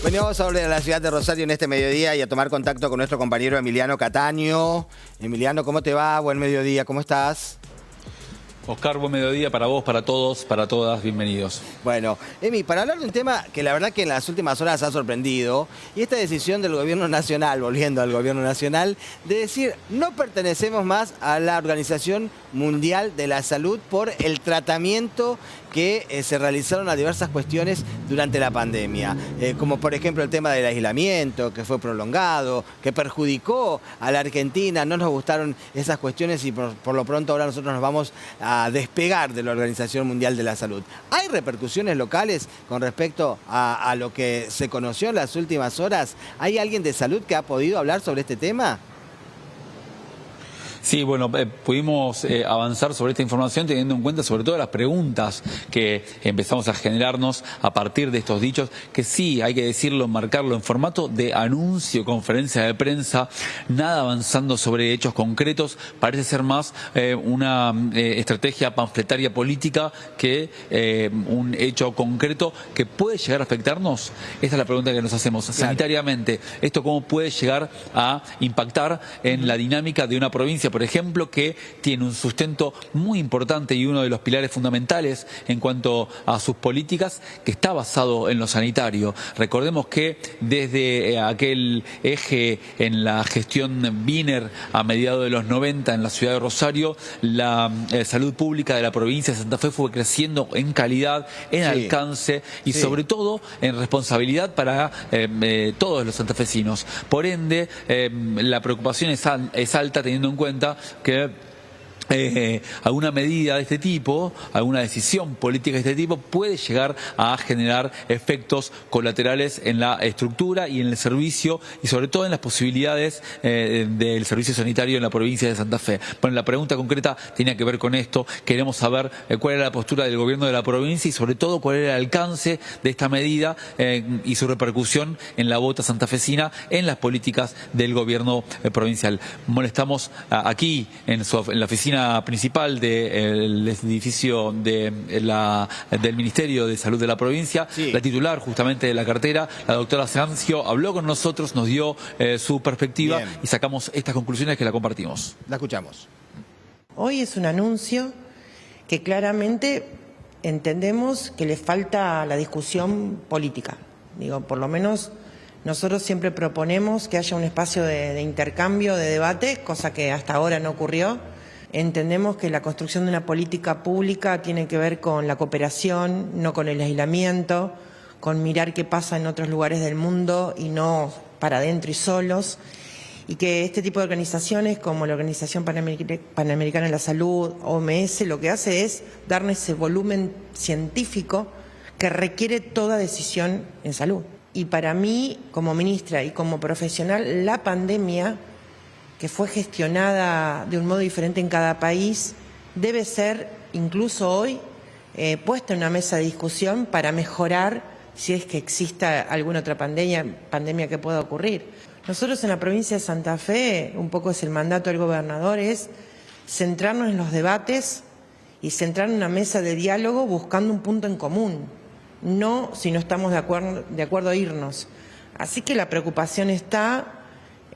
Venimos a hablar de la ciudad de Rosario en este mediodía y a tomar contacto con nuestro compañero Emiliano Cataño. Emiliano, ¿cómo te va? Buen mediodía, ¿cómo estás? Oscar, buen mediodía para vos, para todos, para todas, bienvenidos. Bueno, Emi, para hablar de un tema que la verdad que en las últimas horas ha sorprendido, y esta decisión del gobierno nacional, volviendo al gobierno nacional, de decir no pertenecemos más a la Organización Mundial de la Salud por el tratamiento que se realizaron a diversas cuestiones durante la pandemia, como por ejemplo el tema del aislamiento, que fue prolongado, que perjudicó a la Argentina, no nos gustaron esas cuestiones y por lo pronto ahora nosotros nos vamos a despegar de la Organización Mundial de la Salud. ¿Hay repercusiones locales con respecto a lo que se conoció en las últimas horas? ¿Hay alguien de salud que ha podido hablar sobre este tema? Sí, bueno, pudimos avanzar sobre esta información teniendo en cuenta sobre todo las preguntas que empezamos a generarnos a partir de estos dichos, que sí, hay que decirlo, marcarlo en formato de anuncio, conferencia de prensa, nada avanzando sobre hechos concretos, parece ser más una estrategia panfletaria política que un hecho concreto que puede llegar a afectarnos. Esta es la pregunta que nos hacemos. Claro. Sanitariamente, ¿esto cómo puede llegar a impactar en la dinámica de una provincia, por ejemplo, que tiene un sustento muy importante y uno de los pilares fundamentales en cuanto a sus políticas, que está basado en lo sanitario? Recordemos que desde aquel eje en la gestión Wiener a mediados de los 90 en la ciudad de Rosario, la salud pública de la provincia de Santa Fe fue creciendo en calidad, en alcance y sobre todo en responsabilidad para todos los santafesinos. Por ende, la preocupación es alta teniendo en cuenta que alguna medida de este tipo, alguna decisión política de este tipo puede llegar a generar efectos colaterales en la estructura y en el servicio y sobre todo en las posibilidades del servicio sanitario en la provincia de Santa Fe. Bueno, la pregunta concreta tenía que ver con esto. Queremos saber cuál era la postura del gobierno de la provincia y sobre todo cuál era el alcance de esta medida y su repercusión en la bota santafesina en las políticas del gobierno provincial. Molestamos aquí en la oficina principal del edificio del Ministerio de Salud de la provincia, la titular justamente de la cartera, la doctora Sancio, habló con nosotros, nos dio su perspectiva y sacamos estas conclusiones que la compartimos. La escuchamos. Hoy es un anuncio que claramente entendemos que le falta la discusión política. Digo, por lo menos nosotros siempre proponemos que haya un espacio de intercambio, de debate, cosa que hasta ahora no ocurrió. Entendemos que la construcción de una política pública tiene que ver con la cooperación, no con el aislamiento, con mirar qué pasa en otros lugares del mundo y no para adentro y solos, y que este tipo de organizaciones como la Organización Panamericana de la Salud, OMS, lo que hace es darnos ese volumen científico que requiere toda decisión en salud. Y para mí, como ministra y como profesional, la pandemia, que fue gestionada de un modo diferente en cada país, debe ser, incluso hoy, puesta en una mesa de discusión para mejorar si es que exista alguna otra pandemia que pueda ocurrir. Nosotros en la provincia de Santa Fe, un poco es el mandato del gobernador, es centrarnos en los debates y centrar en una mesa de diálogo buscando un punto en común, no si no estamos de acuerdo a irnos. Así que la preocupación está.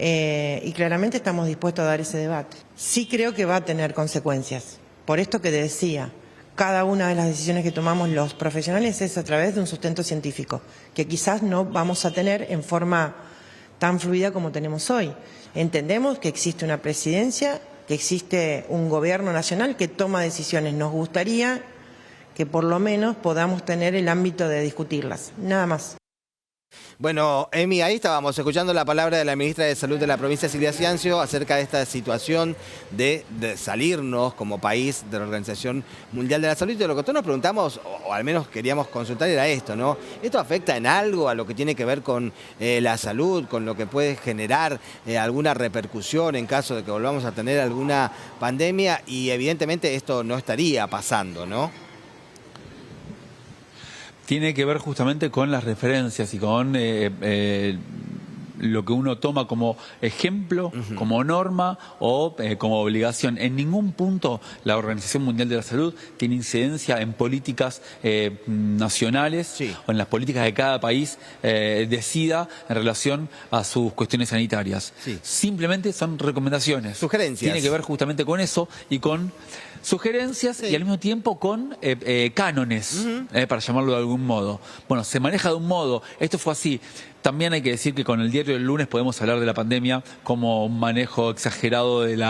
Y claramente estamos dispuestos a dar ese debate. Sí creo que va a tener consecuencias. Por esto que decía, cada una de las decisiones que tomamos los profesionales es a través de un sustento científico, que quizás no vamos a tener en forma tan fluida como tenemos hoy. Entendemos que existe una presidencia, que existe un gobierno nacional que toma decisiones. Nos gustaría que por lo menos podamos tener el ámbito de discutirlas. Nada más. Bueno, Emi, ahí estábamos escuchando la palabra de la ministra de Salud de la provincia, Silvia Ciancio, acerca de esta situación de salirnos como país de la Organización Mundial de la Salud. Y de lo que nosotros nos preguntamos, o al menos queríamos consultar, era esto, ¿no? ¿Esto afecta en algo a lo que tiene que ver con la salud, con lo que puede generar alguna repercusión en caso de que volvamos a tener alguna pandemia? Y evidentemente esto no estaría pasando, ¿no? Tiene que ver justamente con las referencias y con lo que uno toma como ejemplo, como norma o como obligación. En ningún punto la Organización Mundial de la Salud tiene incidencia en políticas nacionales o en las políticas de cada país decida en relación a sus cuestiones sanitarias. Simplemente son recomendaciones. Sugerencias. Tiene que ver justamente con eso y con sugerencias y al mismo tiempo con cánones, para llamarlo de algún modo. Bueno, se maneja de un modo, esto fue así. También hay que decir que con el diario del lunes podemos hablar de la pandemia como un manejo exagerado del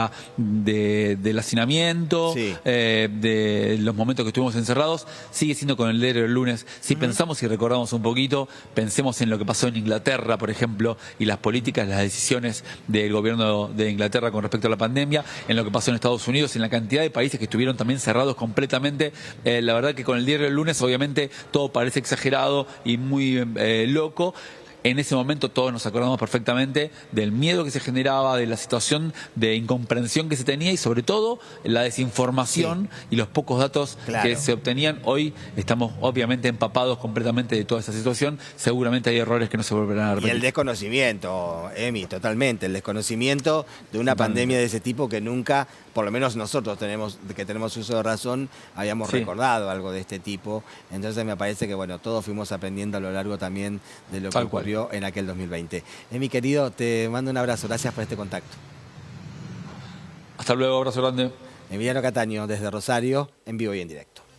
hacinamiento, de los momentos que estuvimos encerrados. Sigue siendo con el diario del lunes. Si pensamos y recordamos un poquito, pensemos en lo que pasó en Inglaterra, por ejemplo, y las políticas, las decisiones del gobierno de Inglaterra con respecto a la pandemia, en lo que pasó en Estados Unidos, en la cantidad de países que estuvieron también cerrados completamente. La verdad que con el diario del lunes, obviamente, todo parece exagerado y muy loco. En ese momento todos nos acordamos perfectamente del miedo que se generaba, de la situación de incomprensión que se tenía y sobre todo la desinformación y los pocos datos que se obtenían. Hoy estamos obviamente empapados completamente de toda esa situación. Seguramente hay errores que no se volverán a repetir. Y el desconocimiento, Emi, totalmente. El desconocimiento de una pandemia de ese tipo que nunca, por lo menos nosotros que tenemos uso de razón, habíamos recordado algo de este tipo. Entonces me parece que bueno, todos fuimos aprendiendo a lo largo también de lo que ocurrió en aquel 2020. Mi querido, te mando un abrazo, gracias por este contacto. Hasta luego, abrazo grande. Emiliano Cataño, desde Rosario, en vivo y en directo.